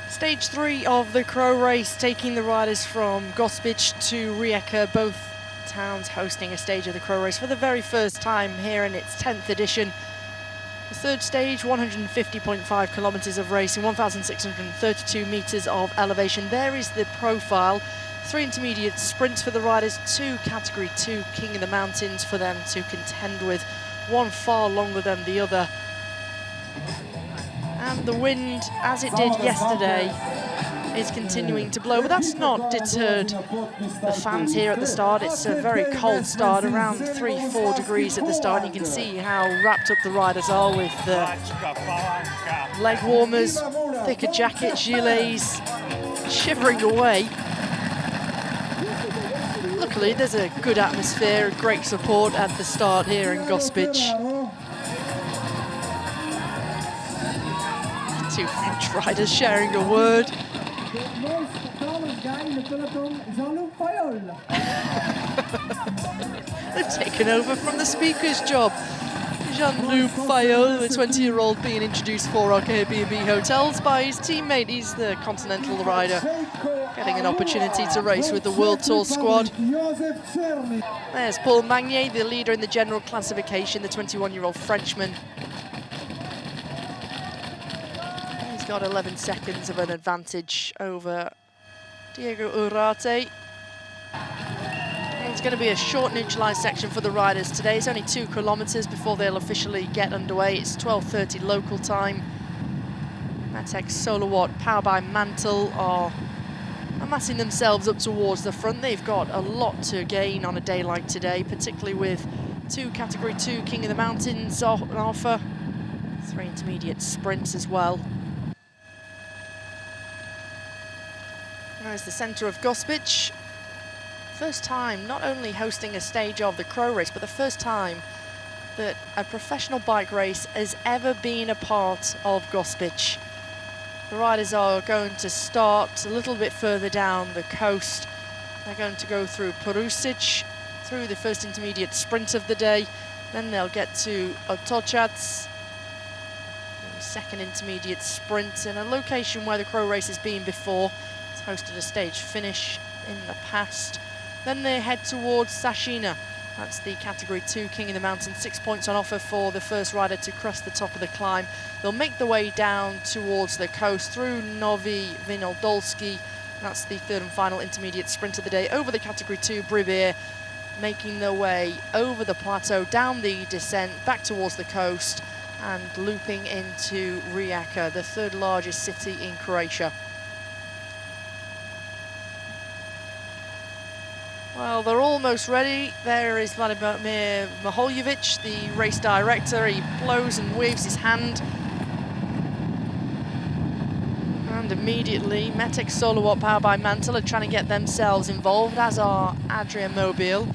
Stage 3 of the CRO Race, taking the riders from Gospić to Rijeka, both towns hosting a stage of the CRO Race for the very first time here in its 10th edition. The third stage, 150.5 kilometers of racing, 1,632 meters of elevation. There is the profile. 3 intermediate sprints for the riders, 2 Category 2 King of the Mountains for them to contend with, one far longer than the other. And the wind, as it did yesterday, is continuing to blow, but that's not deterred the fans here at the start. It's a very cold start, around 3-4 degrees at the start. You can see how wrapped up the riders are with the leg warmers, thicker jackets, gilets, shivering away. Luckily, there's a good atmosphere, great support at the start here in Gospić. 2 French riders sharing a word. They've taken over from the speaker's job. Jean-Luc Fayol, the 20-year-old, being introduced for our Airbnb hotels by his teammate. He's the continental rider, getting an opportunity to race with the World Tour squad. There's Paul Magnier, the leader in the general classification, the 21-year-old Frenchman. He's got 11 seconds of an advantage over Diego Urate. It's going to be a short neutralised section for the riders today. It's only 2 kilometres before they'll officially get underway. It's 12:30 local time. Matex Solowatt, powered by Mantle, are amassing themselves up towards the front. They've got a lot to gain on a day like today, particularly with 2 Category 2 King of the Mountains on offer. 3 intermediate sprints as well. There's the centre of Gospić. First time not only hosting a stage of the CRO Race, but the first time that a professional bike race has ever been a part of Gospić. The riders are going to start a little bit further down the coast. They're going to go through Perusic, through the first intermediate sprint of the day. Then they'll get to Otočac, the second intermediate sprint, in a location where the CRO Race has been before. It's hosted a stage finish in the past. Then they head towards Sašina. That's the Category 2 King of the Mountains. 6 points on offer for the first rider to crest the top of the climb. They'll make their way down towards the coast through Novi Vinodolski. That's the third and final intermediate sprint of the day over the Category 2 Bribir, making their way over the plateau, down the descent, back towards the coast, and looping into Rijeka, the 3rd largest city in Croatia. Well, they're almost ready. There is Vladimir Maholjevic, the race director. He blows and waves his hand. And immediately, Matex Solowatt, powered by Mantle, are trying to get themselves involved, as are Adria Mobile.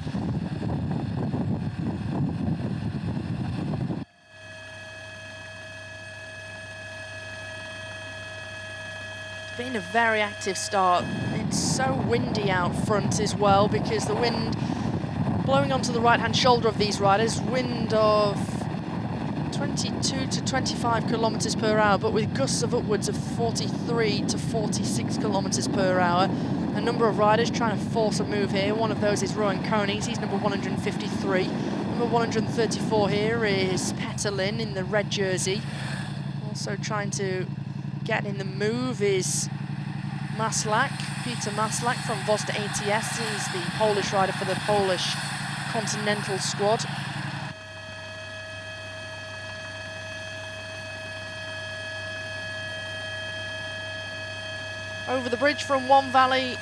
It's been a very active start. It's so windy out front as well, because the wind blowing onto the right-hand shoulder of these riders, wind of 22 to 25 kilometers per hour, but with gusts of upwards of 43 to 46 kilometers per hour. A number of riders trying to force a move here. One of those is Rowan Konings, he's number 153. Number 134 here is Petterlin in the red jersey. Also trying to get in the move is Maslak, Peter Maslak from Vosta ATS. He's the Polish rider for the Polish Continental squad. Over the bridge from One Valley,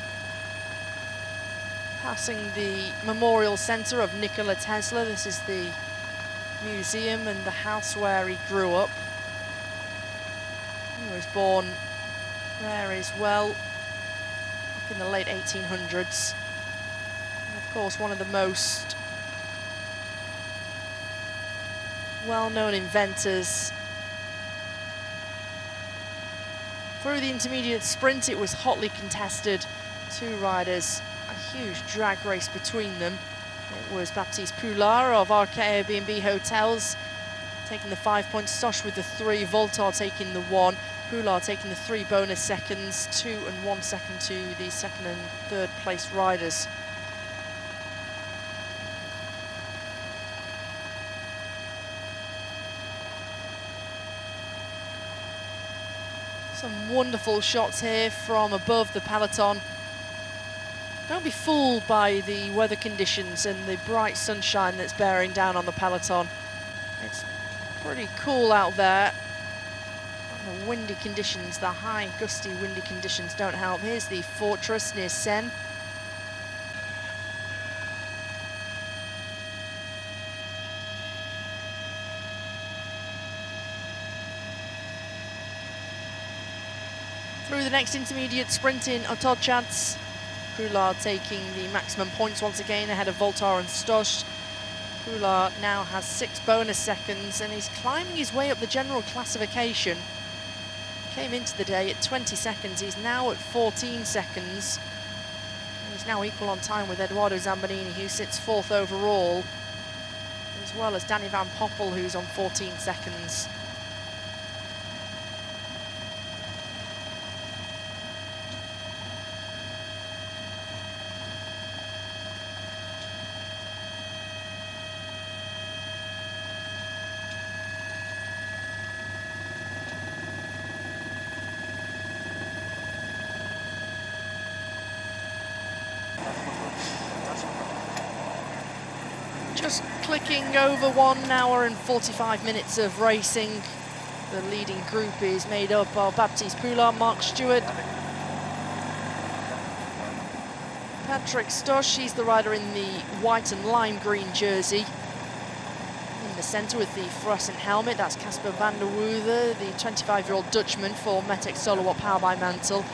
passing the Memorial Centre of Nikola Tesla. This is the museum and the house where he grew up. He was born there as well, up in the late 1800s. And of course, one of the most well-known inventors. Through the intermediate sprint, it was hotly contested. 2 riders, a huge drag race between them. It That was Baptiste Poulard of RK Airbnb Hotels taking the 5 points, Stosh with the 3, Voltar taking the 1, Poulard taking the 3 bonus seconds, 2 and 1 second to the second and third place riders. Some wonderful shots here from above the peloton. Don't be fooled by the weather conditions and the bright sunshine that's bearing down on the peloton. It's pretty cool out there. And the windy conditions, the high gusty windy conditions don't help. Here's the Fortress near Seine. Through the next intermediate sprint in Otodchats. Poulard taking the maximum points once again ahead of Voltar and Stosh. Poulard now has 6 bonus seconds and he's climbing his way up the general classification. Came into the day at 20 seconds, he's now at 14 seconds. He's now equal on time with Edoardo Zambanini, who sits 4th overall, as well as Danny Van Poppel, who's on 14 seconds. Just clicking over 1 hour and 45 minutes of racing. The leading group is made up of Baptiste Poulard, Mark Stewart, Patrick Stosh, he's the rider in the white and lime green jersey. In the centre with the fluorescent helmet, that's Casper van der Woerden, the 25-year-old Dutchman for Metex Solo Watt Power by Mantle.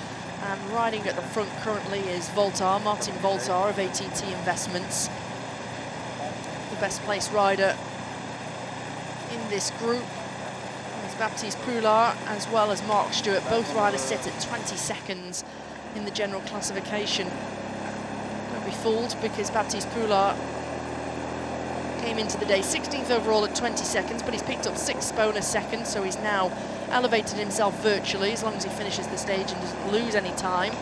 And riding at the front currently is Voltar, Martin Voltar of ATT Investments. The best placed rider in this group is Baptiste Poulard as well as Mark Stewart. Both riders sit at 20 seconds in the general classification. Don't be fooled because Baptiste Poulard came into the day 16th overall at 20 seconds, but he's picked up 6 bonus seconds, so he's now elevated himself virtually as long as he finishes the stage and doesn't lose any time.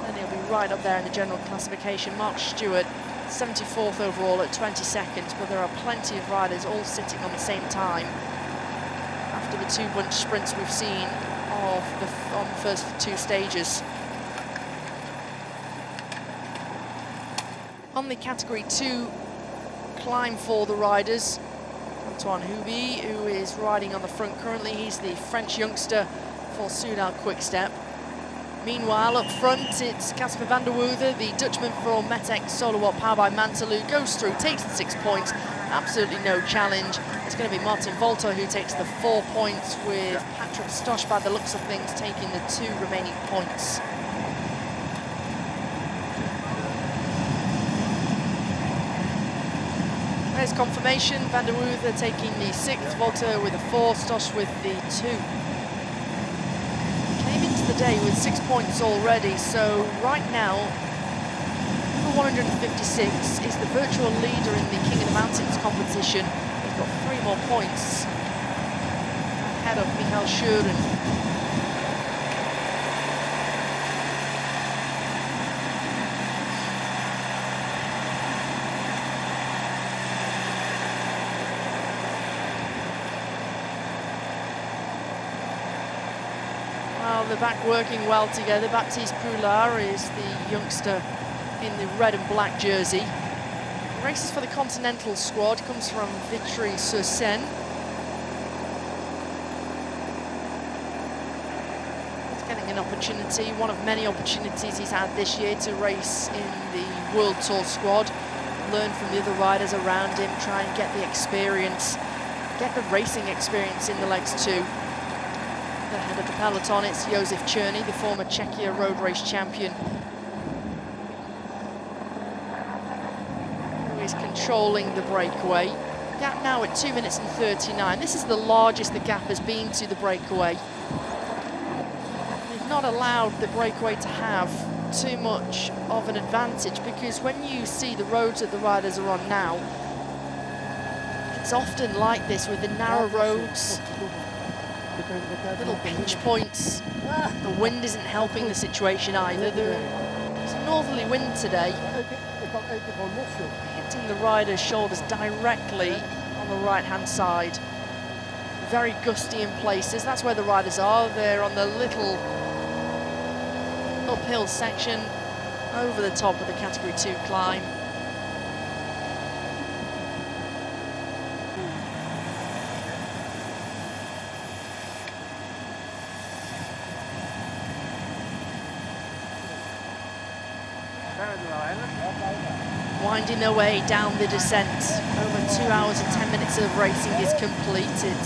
Then he'll be right up there in the general classification. Mark Stewart 74th overall at 20 seconds, but there are plenty of riders all sitting on the same time after the 2 bunch sprints we've seen on the first 2 stages. On the category 2 climb for the riders, Antoine Houby, who is riding on the front currently, he's the French youngster for Soudal Quickstep. Meanwhile, up front, it's Casper van der Woerden, the Dutchman for Metex Solo Watt Power by Mantle, who goes through, takes the 6 points, absolutely no challenge. It's going to be Martin Voltar who takes the 4 points, with Patrick Stosh, by the looks of things, taking the 2 remaining points. There's confirmation, van der Woerden taking the 6th, Voltar with a 4, Stosh with the 2. The day with 6 points already, so right now number 156 is the virtual leader in the King of the Mountains competition. He's got 3 more points ahead of Michael Schuren. The back working well together. Baptiste Poulard is the youngster in the red and black jersey. Races for the Continental squad, comes from Vitry-sur-Seine. He's getting an opportunity, one of many opportunities he's had this year to race in the World Tour squad, learn from the other riders around him, try and get the experience, get the racing experience in the legs too. Ahead of the peloton, it's Josef Černý, the former Czechia road race champion, who is controlling the breakaway. Gap now at 2 minutes and 39. This is the largest the gap has been to the breakaway. They've not allowed the breakaway to have too much of an advantage, because when you see the roads that the riders are on now, it's often like this with the narrow roads, little pinch points. The wind isn't helping the situation either. There's a northerly wind today, hitting the rider's shoulders directly on the right-hand side. Very gusty in places. That's where the riders are. They're on the little uphill section over the top of the Category 2 climb. Winding their way down the descent. Over 2 hours and 10 minutes of racing is completed.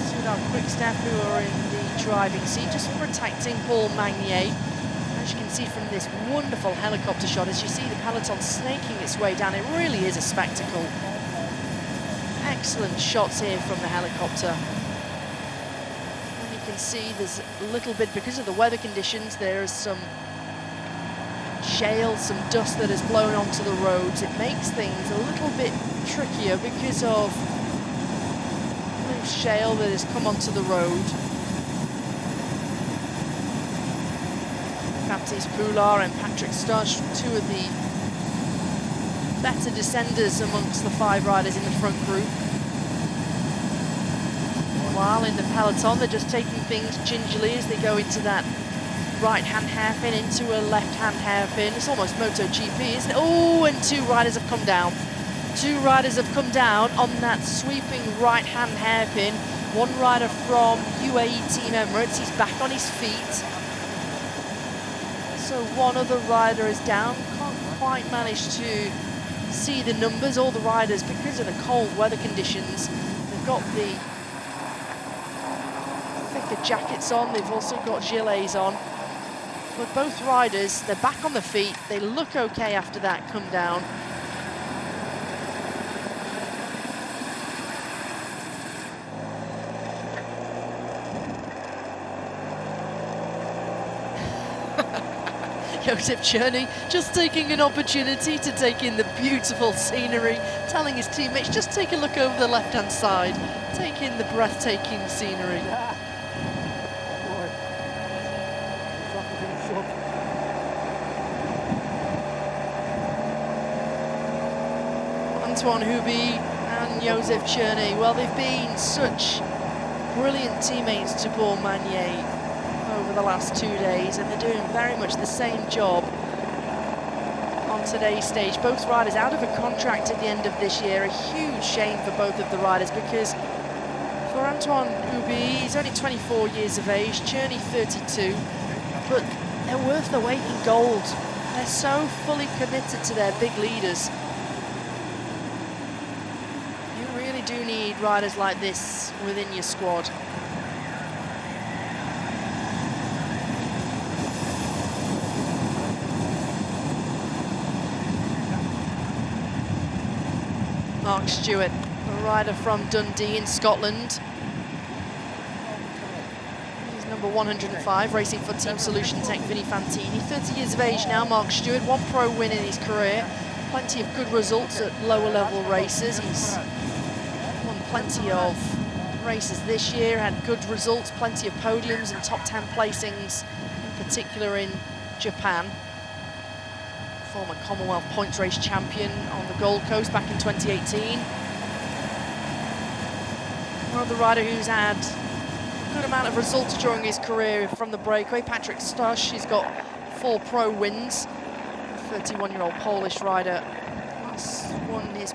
Soudal Quickstep, who are in the driving seat, just protecting Paul Magnier. As you can see from this wonderful helicopter shot, as you see the peloton snaking its way down, it really is a spectacle. Excellent shots here from the helicopter. And you can see there's a little bit, because of the weather conditions, there is some shale, some dust that has blown onto the roads. It makes things a little bit trickier because of loose shale that has come onto the road. Baptiste Poulard and Patrick Stosh, two of the better descenders amongst the 5 riders in the front group. While in the peloton, they're just taking things gingerly as they go into that right-hand hairpin, into a left-hand hairpin. It's almost MotoGP, isn't it? Oh, and 2 riders have come down. 2 riders have come down on that sweeping right-hand hairpin. One rider from UAE Team Emirates, he's back on his feet. So one other rider is down. Can't quite manage to see the numbers. All the riders, because of the cold weather conditions, they've got the thicker jackets on. They've also got gilets on. But both riders, they're back on the feet. They look okay after that come down. Joseph Cherney just taking an opportunity to take in the beautiful scenery, telling his teammates, just take a look over the left-hand side, take in the breathtaking scenery. Antoine Hubie and Joseph Cherney, well, they've been such brilliant teammates to Paul Magnier over the last 2 days, and they're doing very much the same job on today's stage. Both riders out of a contract at the end of this year. A huge shame for both of the riders, because for Antoine Hubie, he's only 24 years of age, Cherney 32, but they're worth their weight in gold. They're so fully committed to their big leaders. Do need riders like this within your squad. Mark Stewart, a rider from Dundee in Scotland. He's number 105, racing for Team Solution Tech Vinny Fantini. 30 years of age now, Mark Stewart, 1 pro win in his career. Plenty of good results at lower level races. He's plenty of races this year, had good results, plenty of podiums and top 10 placings, in particular in Japan. Former Commonwealth points race champion on the Gold Coast back in 2018. Another rider who's had a good amount of results during his career from the breakaway, Patrick Stosh. He's got 4 pro wins. 31-year-old Polish rider last won his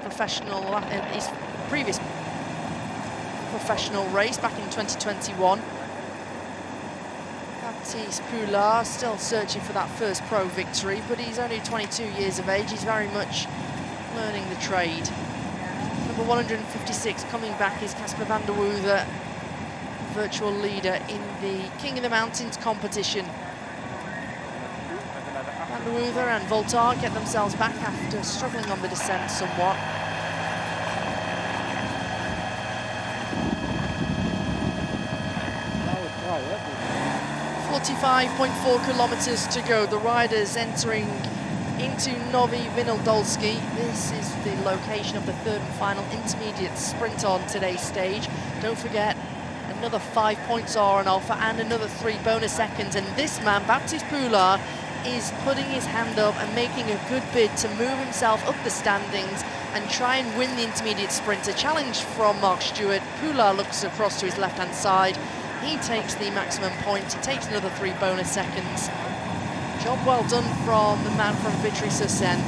previous professional race back in 2021. Baptiste Poulard still searching for that first pro victory, but he's only 22 years of age. He's very much learning the trade. Number 156 coming back is Casper van der Woerden, virtual leader in the King of the Mountains competition. Van der Woerden and Voltard get themselves back after struggling on the descent somewhat. 45.4 kilometers to go. The riders entering into Nowy Vinodolski. This is the location of the third and final intermediate sprint on today's stage. Don't forget, another 5 points are on offer and another 3 bonus seconds. And this man, Baptiste Poulard, is putting his hand up and making a good bid to move himself up the standings and try and win the intermediate sprint. A challenge from Mark Stewart. Poulard looks across to his left-hand side. He takes the maximum points. He takes another 3 bonus seconds. Job well done from the man from Vitry-sur-Seine.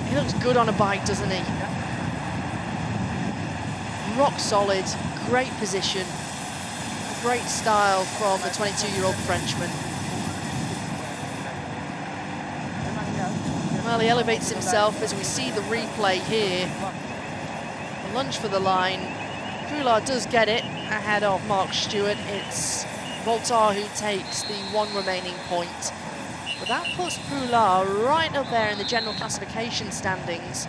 He looks good on a bike, doesn't he? Rock solid, great position, great style from the 22-year-old Frenchman. Well, he elevates himself as we see the replay here. A lunge for the line. Poulard does get it ahead of Mark Stewart. It's Voltaire who takes the 1 remaining point. But that puts Poulard right up there in the general classification standings.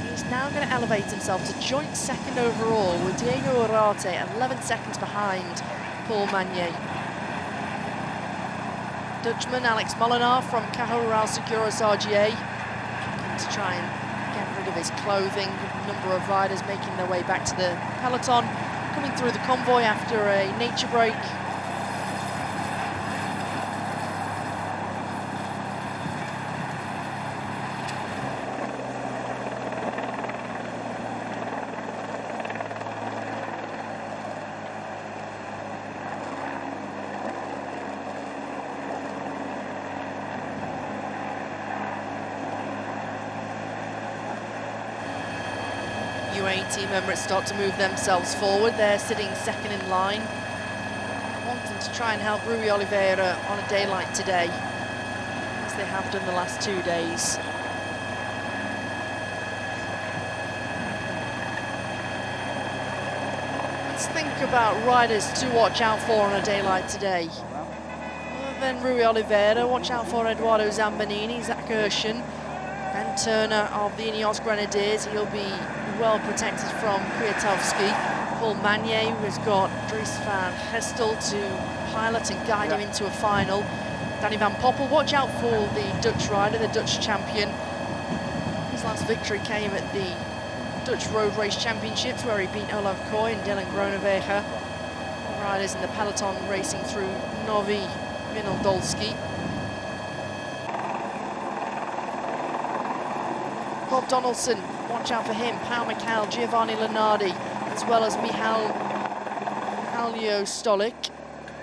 He's now going to elevate himself to joint second overall with Diego Urarte at 11 seconds behind Paul Magnier. Dutchman Alex Molenaar from CRO Race to try and get rid of his clothing. A number of riders making their way back to the peloton, coming through the convoy after a nature break. UAE team Emirates start to move themselves forward. They're sitting second in line, wanting to try and help Rui Oliveira on a day like today, as they have done the last 2 days. Let's think about riders to watch out for on a day like today. Other than Rui Oliveira, watch out for Eduardo Zambanini, Zach Gershon, Ben Turner of the Ineos Grenadiers. He'll be well protected from Kwiatkowski. Paul Magnier, who has got Dries van Gestel to pilot and guide him into a final. Danny van Poppel, watch out for the Dutch rider, the Dutch champion. His last victory came at the Dutch Road Race Championships, where he beat Olaf Koy and Dylan Groenewegen. Riders in the peloton racing through Nowy Vinodolski. Bob Donaldson, watch out for him. Pau Mikal, Giovanni Lenardi, as well as Mihalio Stolik.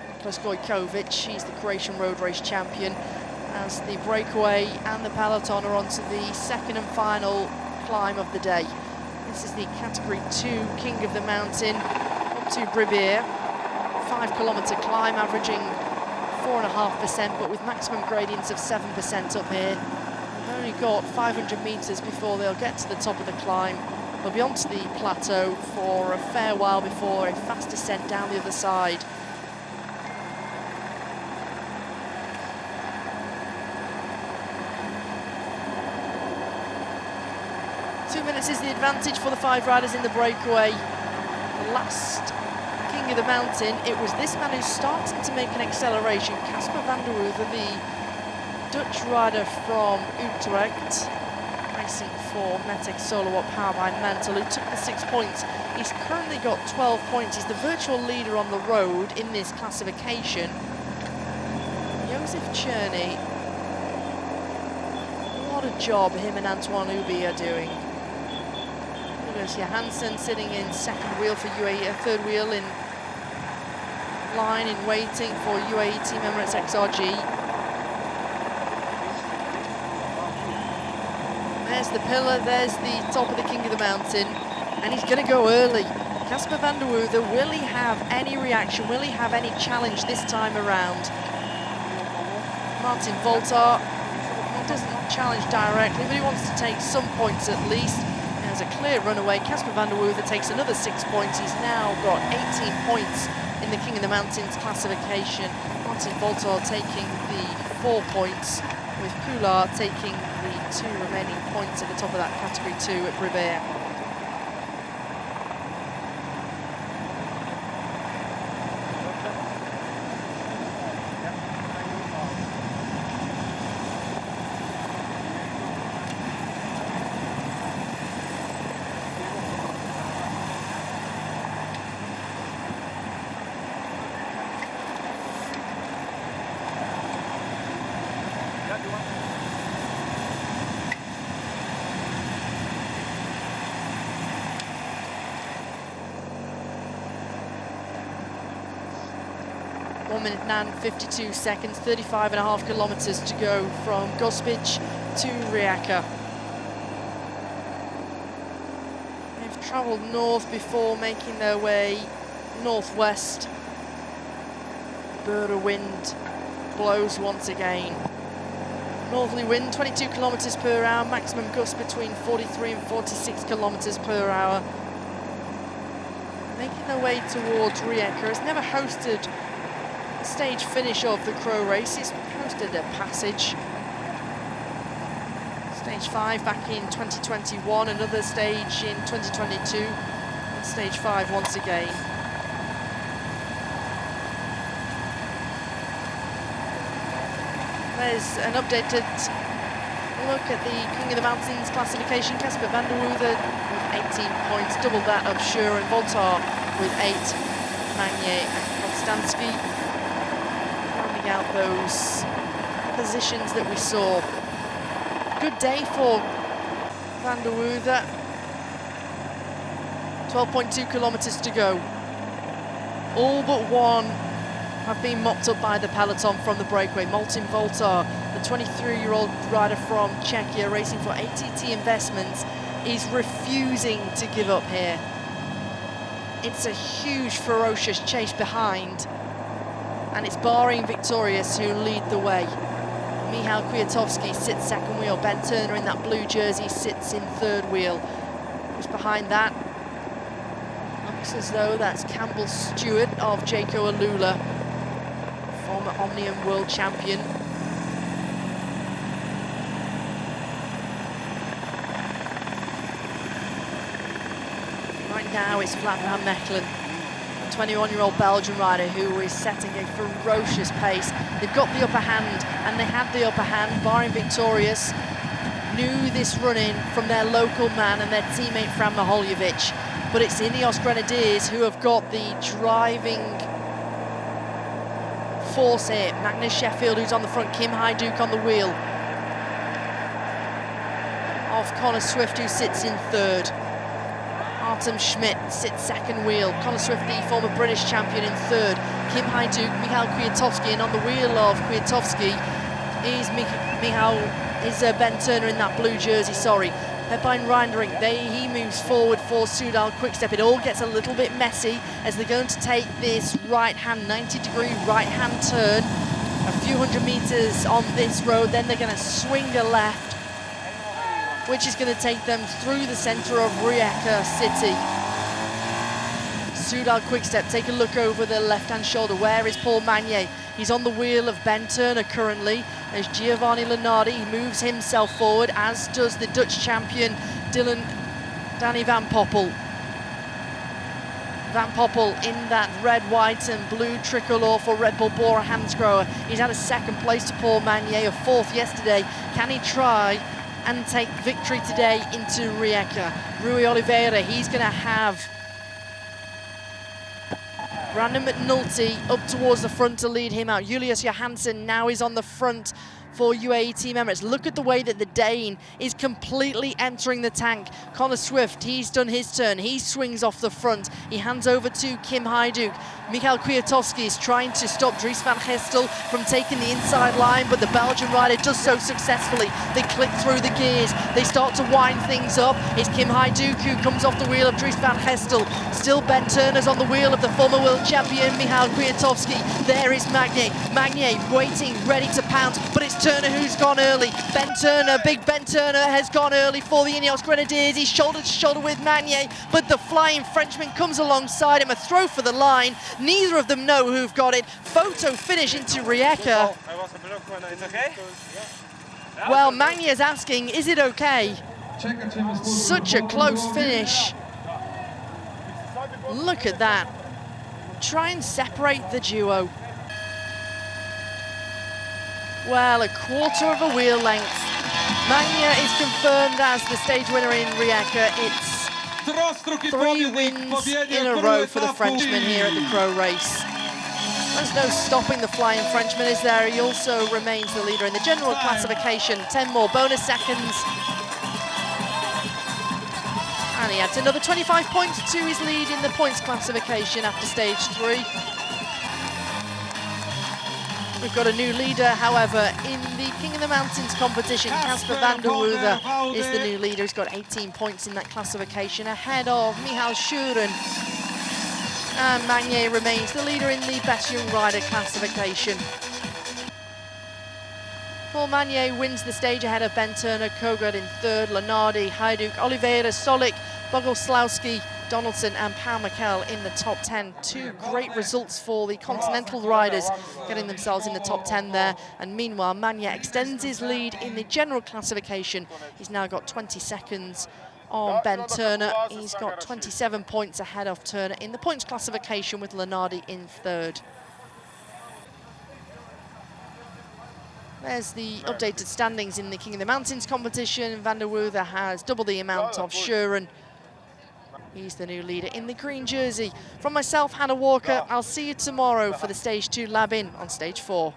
Nicholas Gojkovic, he's the Croatian Road Race champion. As the breakaway and the peloton are onto the second and final climb of the day. This is the Category 2 King of the Mountain up to Bribier. 5 kilometre climb, averaging 4.5%, but with maximum gradients of 7% up here. They've only got 500 metres before they'll get to the top of the climb. They'll be onto the plateau for a fair while before a fast descent down the other side. Two minutes is the advantage for the 5 riders in the breakaway. The last King of the Mountain, it was this man who's starting to make an acceleration. Casper van der Woerden, the Dutch rider from Utrecht, racing for Metec Solowatt powered by Mantle, who took the 6 points. He's currently got 12 points. He's the virtual leader on the road in this classification. Josef Czerny, what a job him and Antoine Ubi are doing. Johannes Johansson sitting in second wheel for UAE, third wheel in line in waiting for UAE Team Emirates XRG. There's the pillar, there's the top of the King of the Mountain, and he's going to go early. Casper van der Woerden, will he have any reaction? Will he have any challenge this time around? Martin Voltaire, he doesn't challenge directly, but he wants to take some points at least. There's a clear runaway. Casper van der Woerden takes another 6 points. He's now got 18 points in the King of the Mountains classification. Martin Voltaire taking the 4 points, with Poulard taking the 2 remaining points at the top of that Category 2 at Bribier. One minute and 52 seconds, 35.5 kilometers to go from Gospić to Rijeka. They've traveled north before making their way northwest. Burr wind blows once again. Northerly wind, 22 kilometers per hour, maximum gust between 43 and 46 kilometers per hour. Making their way towards Rijeka. It's never hosted a stage finish of the CRO Race. It's hosted a passage. Stage 5 back in 2021, another stage in 2022, and stage 5 once again. There's an updated look at the King of the Mountains classification. Casper van der Woerden with 18 points, double that of Schur and Voltar with 8. Magnier and Konstanski rounding out those positions that we saw. Good day for van der Woerden. 12.2 kilometers to go. All but one have been mopped up by the peloton from the breakaway. Martin Voltar, the 23-year-old rider from Czechia racing for ATT Investments, is refusing to give up here. It's a huge, ferocious chase behind, and it's Bahrain Victorious who lead the way. Michał Kwiatkowski sits second wheel. Ben Turner in that blue jersey sits in third wheel. Who's behind that? Looks as though that's Campbell Stewart of Jayco Alula, former Omnium world champion. Right now it's Vlad van Mechelen, a 21-year-old Belgian rider who is setting a ferocious pace. They've got the upper hand, and they had the upper hand. Bahrain Victorious knew this run-in from their local man and their teammate Fran Maholjevic, but it's Ineos Grenadiers who have got the driving force here. Magnus Sheffield, who's on the front, Kim Hajduk on the wheel of Connor Swift, who sits in third. Artem Schmidt sits second wheel. Connor Swift, the former British champion, in third. Kim Hajduk, Michał Kwiatkowski, and on the wheel of Kwiatkowski is Ben Turner in that blue jersey, sorry. Pepijn Reindering, he moves forward for Soudal Quickstep. It all gets a little bit messy as they're going to take this right-hand, 90-degree right-hand turn. A few hundred meters on this road, then they're going to swing a left, which is going to take them through the centre of Rijeka city. Soudal Quickstep, take a look over the left-hand shoulder. Where is Paul Magnier? He's on the wheel of Ben Turner currently. There's Giovanni Lunardi, he moves himself forward, as does the Dutch champion Danny Van Poppel. Van Poppel in that red, white and blue tricolour for Red Bull Bora Hansgrohe. He's had a second place to Paul Magnier, a fourth yesterday. Can he try and take victory today into Rijeka? Rui Oliveira, he's going to have Brandon McNulty up towards the front to lead him out. Julius Johansson now is on the front for UAE Team Emirates. Look at the way that the Dane is completely entering the tank. Connor Swift, he's done his turn. He swings off the front. He hands over to Kim Hajduk. Michał Kwiatkowski is trying to stop Dries van Gestel from taking the inside line, but the Belgian rider does so successfully. They click through the gears. They start to wind things up. It's Kim Hajduk who comes off the wheel of Dries van Gestel. Still Ben Turner's on the wheel of the former world champion Michał Kwiatkowski. There is Magnier. Magnier waiting, ready to pounce, but it's Turner who's gone early. Ben Turner, big Ben Turner has gone early for the Ineos Grenadiers. He's shoulder to shoulder with Magnier, but the flying Frenchman comes alongside him. A throw for the line. Neither of them know who've got it. Photo finish into Rijeka. Well, Magnier's asking, is it okay? Such a close finish. Look at that. Try and separate the duo. Well, a quarter of a wheel length. Magnier is confirmed as the stage winner in Rijeka. It's 3 wins in a row for the Frenchman here at the CRO Race. There's no stopping the flying Frenchman, is there? He also remains the leader in the general classification. 10 more bonus seconds. And he adds another 25 points to his lead in the points classification after stage 3. We've got a new leader, however, in the King of the Mountains competition. Casper van der Woerden is the new leader. He's got 18 points in that classification, ahead of Michal Schuren. And Magnier remains the leader in the Best Young Rider classification. Paul Magnier wins the stage ahead of Ben Turner, Kogod in third, Lenardi, Hajduk, Oliveira, Solik, Bogoslawski, Donaldson and Pau Mikel in the top 10. Two great results for the continental riders, getting themselves in the top 10 there. And meanwhile, Magnier extends his lead in the general classification. He's now got 20 seconds on Ben Turner. He's got 27 points ahead of Turner in the points classification, with Lenardi in third. There's the updated standings in the King of the Mountains competition. Van der Woerden has double the amount of Schuren. He's the new leader in the green jersey. From myself, Hannah Walker, I'll see you tomorrow for the stage 2 lab in on stage 4.